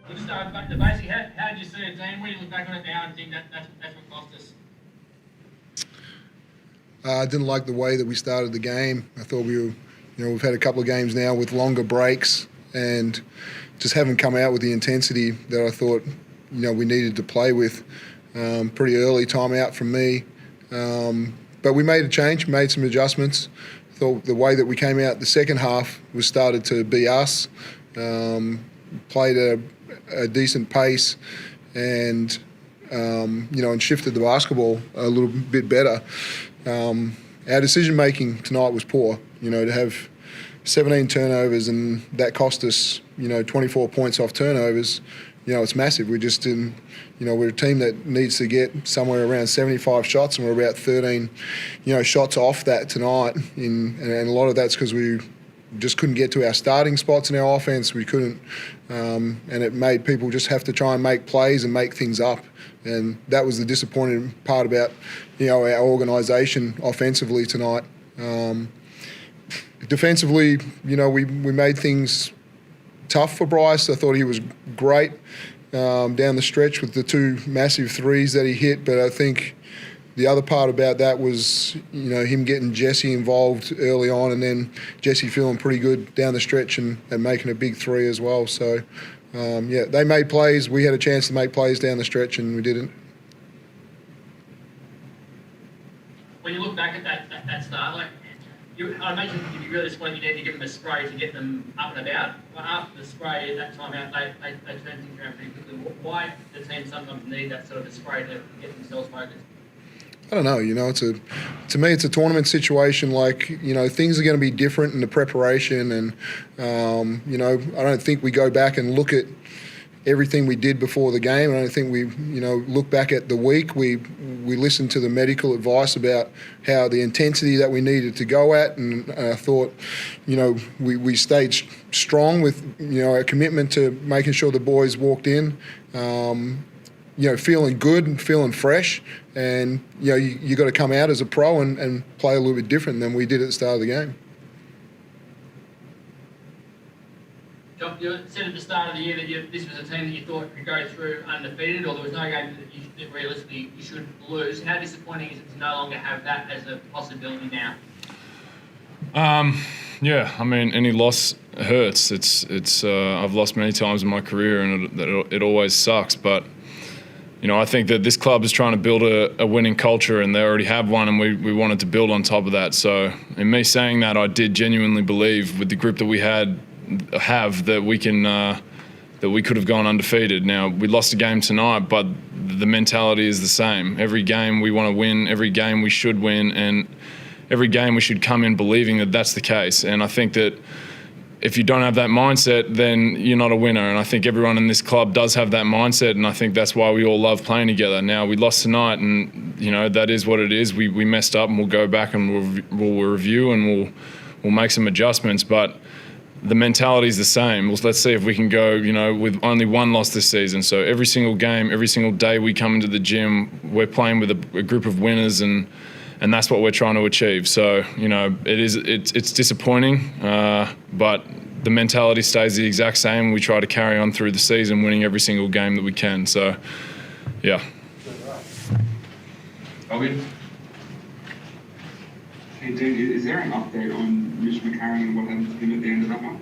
We'll just start back to basic. How did you see it, team? When you look back on it now and think that's what cost us? I didn't like the way that we started the game. I thought we've had a couple of games now with longer breaks and just haven't come out with the intensity that I thought, we needed to play with. Pretty early timeout from me. But we made a change, made some adjustments. I thought the way that we came out the second half was started to be us. Played a decent pace and, and shifted the basketball a little bit better. Our decision-making tonight was poor, to have 17 turnovers and that cost us, 24 points off turnovers. It's massive. We just didn't, we're a team that needs to get somewhere around 75 shots and we're about 13, shots off that tonight. And a lot of that's because we just couldn't get to our starting spots in our offense. We couldn't, and it made people just have to try and make plays and make things up. And that was the disappointing part about, our organisation offensively tonight. Defensively, we made things tough for Bryce. I thought he was great down the stretch with the two massive threes that he hit. But I think the other part about that was, him getting Jesse involved early on and then Jesse feeling pretty good down the stretch and making a big three as well. So, they made plays. We had a chance to make plays down the stretch and we didn't. When you look back at that start, I imagine you'd be really disappointed you need to give them a spray to get them up and about. But after the spray at that time out, they turned things around pretty quickly. Why do teams sometimes need that sort of a spray to get themselves focused? I don't know. To me, it's a tournament situation. Things are going to be different in the preparation, and I don't think we go back and look at everything we did before the game. I don't think we, look back at the week. We listened to the medical advice about how the intensity that we needed to go at, and I thought, we stayed strong with, our commitment to making sure the boys walked in, feeling good and feeling fresh, and you got to come out as a pro and play a little bit different than we did at the start of the game. Jock, you said at the start of the year that this was a team that you thought could go through undefeated, or there was no game that realistically you should lose. How disappointing is it to no longer have that as a possibility now? Any loss hurts. It's I've lost many times in my career, and it always sucks. But I think that this club is trying to build a winning culture, and they already have one, and we wanted to build on top of that. So, in me saying that, I did genuinely believe with the group that we have that we can that we could have gone undefeated. Now, we lost a game tonight, but the mentality is the same. Every game we want to win, every game we should win, and every game we should come in believing that that's the case. And I think that if you don't have that mindset, then you're not a winner. And I think everyone in this club does have that mindset, and I think that's why we all love playing together. Now, we lost tonight, and that is what it is. We messed up, and we'll go back and we'll review and we'll make some adjustments. But the mentality is the same. Let's see if we can go, with only one loss this season. So every single game, every single day we come into the gym, we're playing with a group of winners, and that's what we're trying to achieve. So, it's disappointing, but the mentality stays the exact same. We try to carry on through the season, winning every single game that we can. So, yeah. Owen? Hey, dude, is there an update on Mitch McCarron and what happened to him at the end of that one?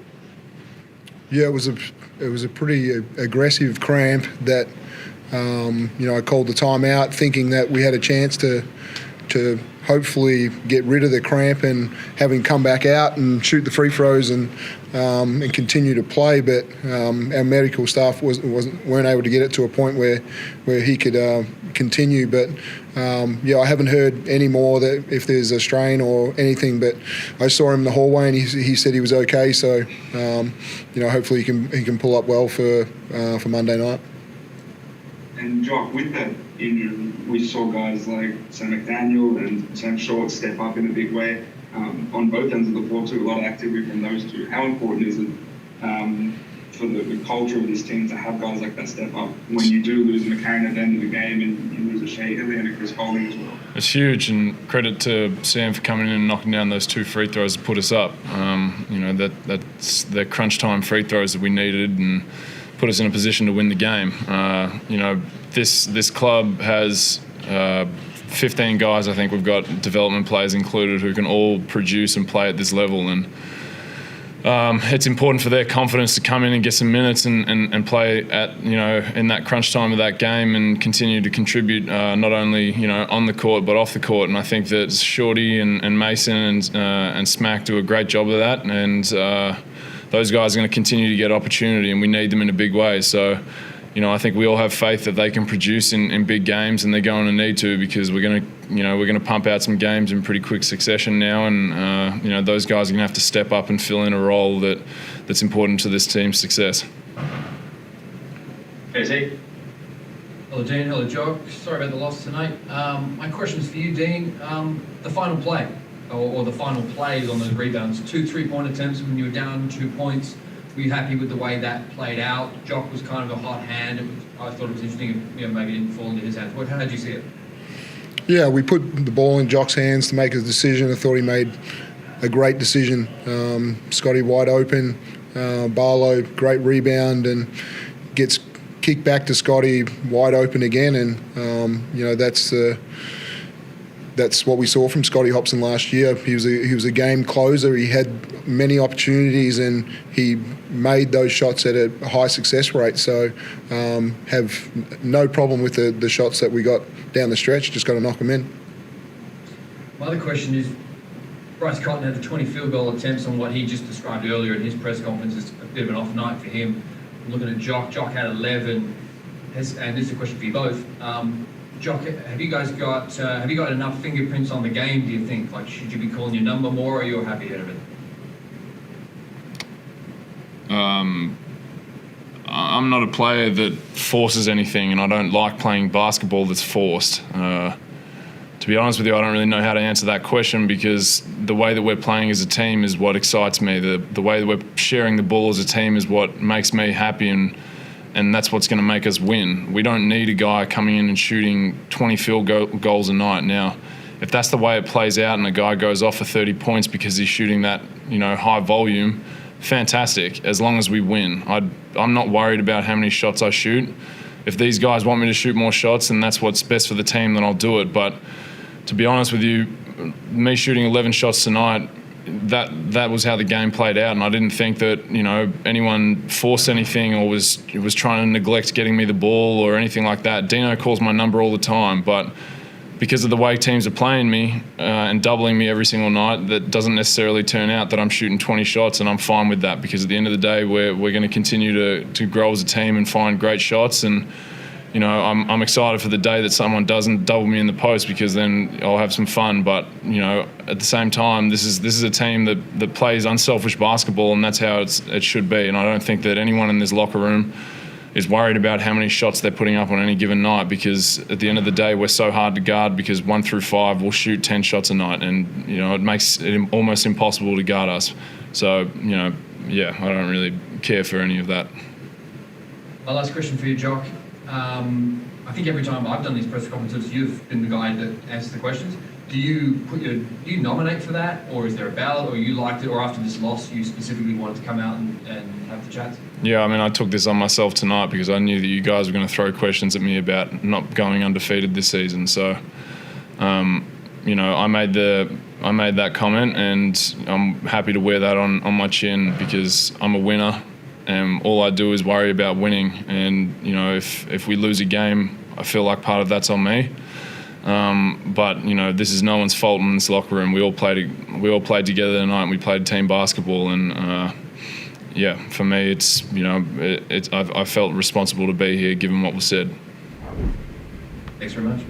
Yeah, it was a pretty aggressive cramp that, I called the timeout thinking that we had a chance to hopefully get rid of the cramp and have him come back out and shoot the free throws and continue to play. But our medical staff weren't able to get it to a point where he could continue. But I haven't heard any more that if there's a strain or anything. But I saw him in the hallway and he said he was okay. So hopefully he can pull up well for Monday night. And Jock, with that injury, we saw guys like Sam McDaniel and Sam Short step up in a big way on both ends of the floor too. A lot of activity from those two. How important is it for the culture of this team to have guys like that step up when you do lose McCarron at the end of the game and you lose a Shea Hilly and a Chris Holding as well? It's huge, and credit to Sam for coming in and knocking down those two free throws to put us up. That's the crunch time free throws that we needed, and put us in a position to win the game. This club has 15 guys. I think we've got development players included who can all produce and play at this level, and it's important for their confidence to come in and get some minutes and play at in that crunch time of that game and continue to contribute not only on the court but off the court. And I think that Shorty and Mason and Smack do a great job of that, and those guys are going to continue to get opportunity, and we need them in a big way. So I think we all have faith that they can produce in big games, and they're going to need to, because we're going to pump out some games in pretty quick succession now, and those guys are going to have to step up and fill in a role that's important to this team's success. JC. Hello, Dean. Hello, Jock. Sorry about the loss tonight. My question is for you, Dean. The final play, or the final plays on those rebounds, 2 3-point attempts when you were down 2 points. Were you happy with the way that played out? Jock was kind of a hot hand. I thought it was interesting, maybe it didn't fall into his hands. How did you see it? Yeah, we put the ball in Jock's hands to make a decision. I thought he made a great decision. Scotty wide open, Barlow great rebound, and gets kicked back to Scotty wide open again. And that's what we saw from Scotty Hopson last year. He was a game closer. He had many opportunities, and he made those shots at a high success rate. So have no problem with the shots that we got down the stretch. Just got to knock them in. My other question is, Bryce Cotton had the 20 field goal attempts on what he just described earlier in his press conference. It's a bit of an off night for him. I'm looking at Jock. Jock had 11. And this is a question for you both. Jock, have you got enough fingerprints on the game, do you think? Like, should you be calling your number more, or are you happy ahead of it? I'm not a player that forces anything, and I don't like playing basketball that's forced. To be honest with you, I don't really know how to answer that question, because the way that we're playing as a team is what excites me. The way that we're sharing the ball as a team is what makes me happy, and that's what's going to make us win. We don't need a guy coming in and shooting 20 field goals a night. Now, if that's the way it plays out and a guy goes off for 30 points because he's shooting that high volume, fantastic, as long as we win. I'm not worried about how many shots I shoot. If these guys want me to shoot more shots and that's what's best for the team, then I'll do it. But to be honest with you, me shooting 11 shots tonight, that was how the game played out, and I didn't think that anyone forced anything or was trying to neglect getting me the ball or anything like that. Dino calls my number all the time, but because of the way teams are playing me and doubling me every single night, that doesn't necessarily turn out that I'm shooting 20 shots, and I'm fine with that, because at the end of the day, we're going to continue to grow as a team and find great shots. And I'm excited for the day that someone doesn't double me in the post, because then I'll have some fun. But at the same time, this is a team that plays unselfish basketball, and that's how it should be. And I don't think that anyone in this locker room is worried about how many shots they're putting up on any given night, because at the end of the day, we're so hard to guard, because 1 through 5 will shoot 10 shots a night, and it makes it almost impossible to guard us. So I don't really care for any of that. My last question for you, Jock. I think every time I've done these press conferences, you've been the guy that answers the questions. Do you nominate for that, or is there a ballot, or you liked it, or after this loss you specifically wanted to come out and have the chats? Yeah, I took this on myself tonight, because I knew that you guys were going to throw questions at me about not going undefeated this season. So, I made that comment, and I'm happy to wear that on my chin, because I'm a winner. And all I do is worry about winning. And if we lose a game, I feel like part of that's on me. But this is no one's fault in this locker room. We all played together tonight, and we played team basketball. And for me, it's I felt responsible to be here, given what was said. Thanks very much.